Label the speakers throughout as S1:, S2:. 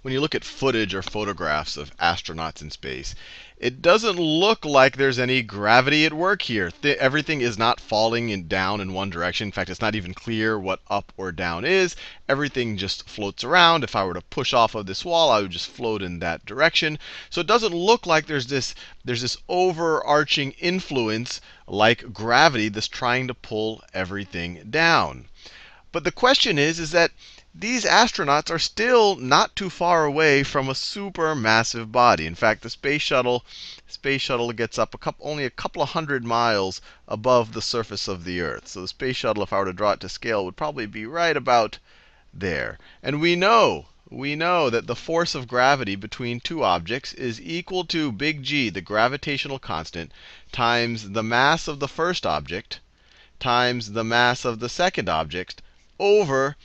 S1: when you look at footage or photographs of astronauts in space, it doesn't look like there's any gravity at work here. Everything is not falling down in one direction. In fact, it's not even clear what up or down is. Everything just floats around. If I were to push off of this wall, I would just float in that direction. So it doesn't look like there's this overarching influence like gravity that's trying to pull everything down. But the question is that these astronauts are still not too far away from a supermassive body. In fact, the space shuttle gets up only a couple of hundred miles above the surface of the Earth. So the space shuttle, if I were to draw it to scale, would probably be right about there. And we know that the force of gravity between two objects is equal to big G, the gravitational constant, times the mass of the first object times the mass of the second object over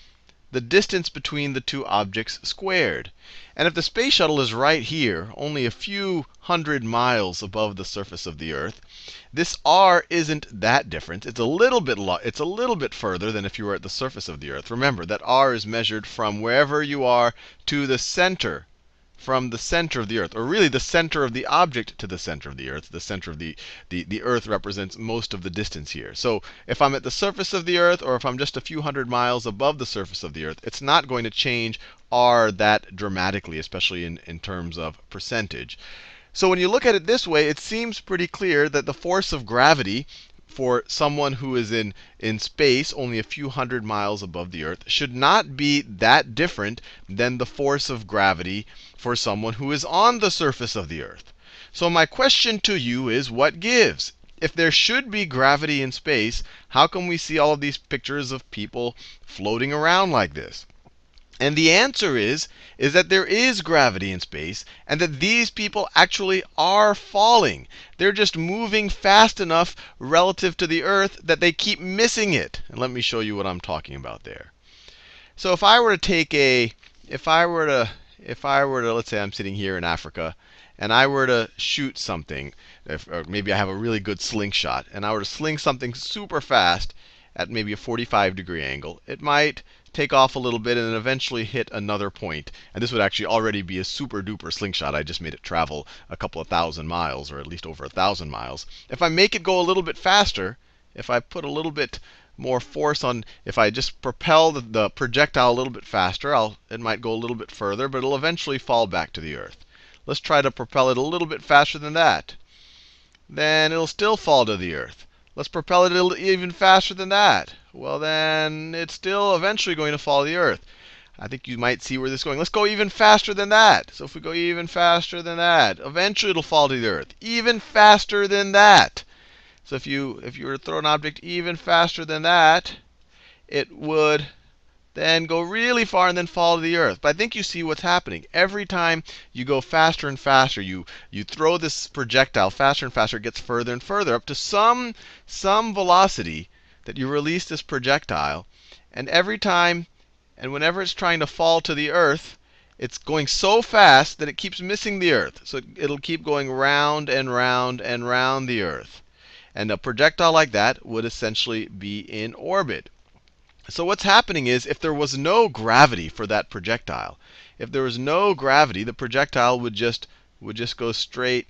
S1: the distance between the two objects squared. And if the space shuttle is right here, only a few hundred miles above the surface of the Earth, this r isn't that different. It's a little bit further than if you were at the surface of the Earth. Remember that r is measured from wherever you are to the center, from the center of the Earth, or really the center of the object to the center of the Earth. The center of the Earth represents most of the distance here. So if I'm at the surface of the Earth, or if I'm just a few hundred miles above the surface of the Earth, it's not going to change r that dramatically, especially in terms of percentage. So when you look at it this way, it seems pretty clear that the force of gravity for someone who is in space only a few hundred miles above the Earth should not be that different than the force of gravity for someone who is on the surface of the Earth. So my question to you is, what gives? If there should be gravity in space, how come we see all of these pictures of people floating around like this? And the answer is that there is gravity in space, and that these people actually are falling. They're just moving fast enough relative to the Earth that they keep missing it. And let me show you what I'm talking about there. So if I were to take let's say I'm sitting here in Africa, and I were to shoot something, or maybe I have a really good slingshot, and I were to sling something super fast at maybe a 45-degree angle, it might take off a little bit and then eventually hit another point. And this would actually already be a super duper slingshot. I just made it travel a couple of thousand miles, or at least over 1,000 miles. If I make it go a little bit faster, if I put a little bit more force on, if I just propel the projectile a little bit faster, it might go a little bit further, but it'll eventually fall back to the Earth. Let's try to propel it a little bit faster than that. Then it'll still fall to the Earth. Let's propel it even faster than that. Well, then it's still eventually going to fall to the Earth. I think you might see where this is going. Let's go even faster than that. So if we go even faster than that, eventually it'll fall to the Earth. Even faster than that. So if you were to throw an object even faster than that, it would then go really far and then fall to the Earth. But I think you see what's happening. Every time you go faster and faster, you throw this projectile faster and faster, it gets further and further up to some velocity that you release this projectile. And every time, and whenever it's trying to fall to the Earth, it's going so fast that it keeps missing the Earth. So it'll keep going round and round and round the Earth. And a projectile like that would essentially be in orbit. So what's happening is, if there was no gravity for that projectile, if there was no gravity, the projectile would just go straight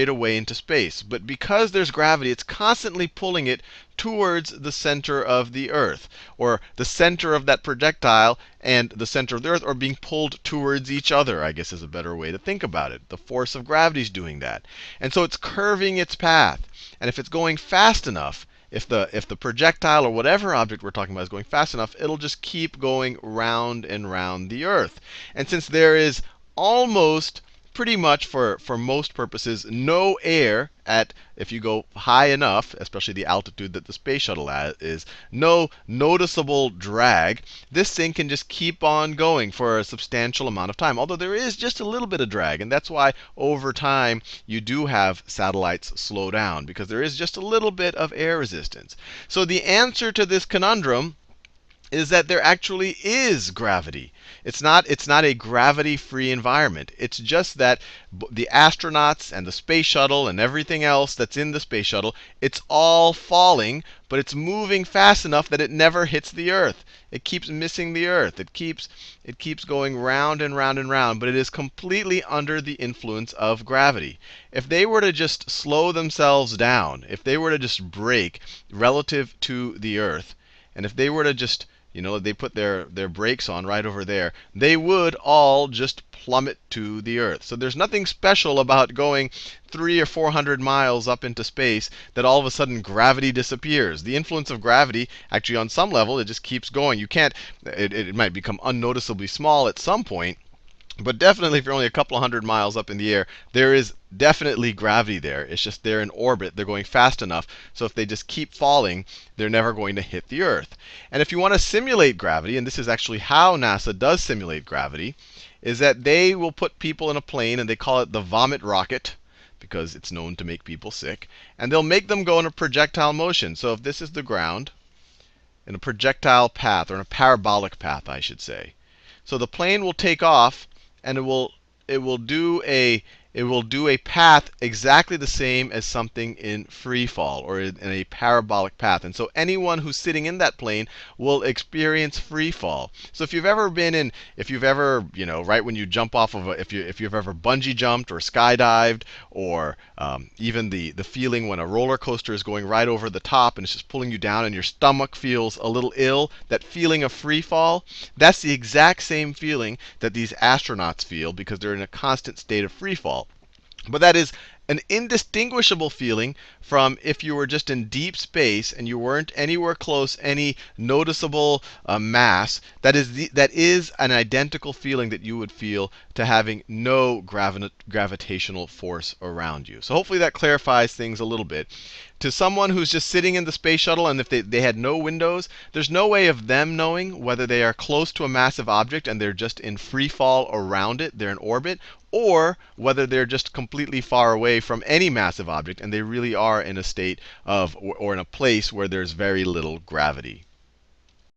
S1: away into space. But because there's gravity, it's constantly pulling it towards the center of the Earth, or the center of that projectile and the center of the Earth are being pulled towards each other, I guess is a better way to think about it. The force of gravity is doing that. And so it's curving its path. And if it's going fast enough, if the projectile or whatever object we're talking about is going fast enough, it'll just keep going round and round the Earth. And since there is almost, pretty much for most purposes, no air at, if you go high enough, especially the altitude that the space shuttle is, no noticeable drag, this thing can just keep on going for a substantial amount of time. Although there is just a little bit of drag, and that's why over time you do have satellites slow down, because there is just a little bit of air resistance. So the answer to this conundrum is that there actually is gravity. It's not a gravity-free environment. It's just that the astronauts and the space shuttle and everything else that's in the space shuttle, it's all falling, but it's moving fast enough that it never hits the Earth. It keeps missing the Earth. It keeps going round and round and round, but it is completely under the influence of gravity. If they were to just slow themselves down, if they were to just brake relative to the Earth, and if they were to just they put their brakes on right over there, they would all just plummet to the Earth. So there's nothing special about going 300 or 400 miles up into space that all of a sudden gravity disappears. The influence of gravity, actually on some level, it just keeps going. You can't, it might become unnoticeably small at some point. But definitely, if you're only a couple of hundred miles up in the air, there is definitely gravity there. It's just they're in orbit. They're going fast enough. So if they just keep falling, they're never going to hit the Earth. And if you want to simulate gravity, and this is actually how NASA does simulate gravity, is that they will put people in a plane, and they call it the vomit rocket, because it's known to make people sick. And they'll make them go in a projectile motion. So if this is the ground, in a projectile path, or in a parabolic path, I should say. So the plane will take off, and it will do a path exactly the same as something in free fall, or in a parabolic path. And so anyone who's sitting in that plane will experience free fall. So if you've ever, right when you jump off of if you've ever bungee jumped or skydived, or even the feeling when a roller coaster is going right over the top and it's just pulling you down and your stomach feels a little ill, that feeling of free fall, that's the exact same feeling that these astronauts feel, because they're in a constant state of free fall. But that is an indistinguishable feeling from if you were just in deep space and you weren't anywhere close any noticeable mass. That is an identical feeling that you would feel to having no gravitational force around you. So hopefully that clarifies things a little bit. To someone who's just sitting in the space shuttle, and if they had no windows, there's no way of them knowing whether they are close to a massive object and they're just in free fall around it, they're in orbit, or whether they're just completely far away from any massive object and they really are in a state of, or in a place where there's very little gravity.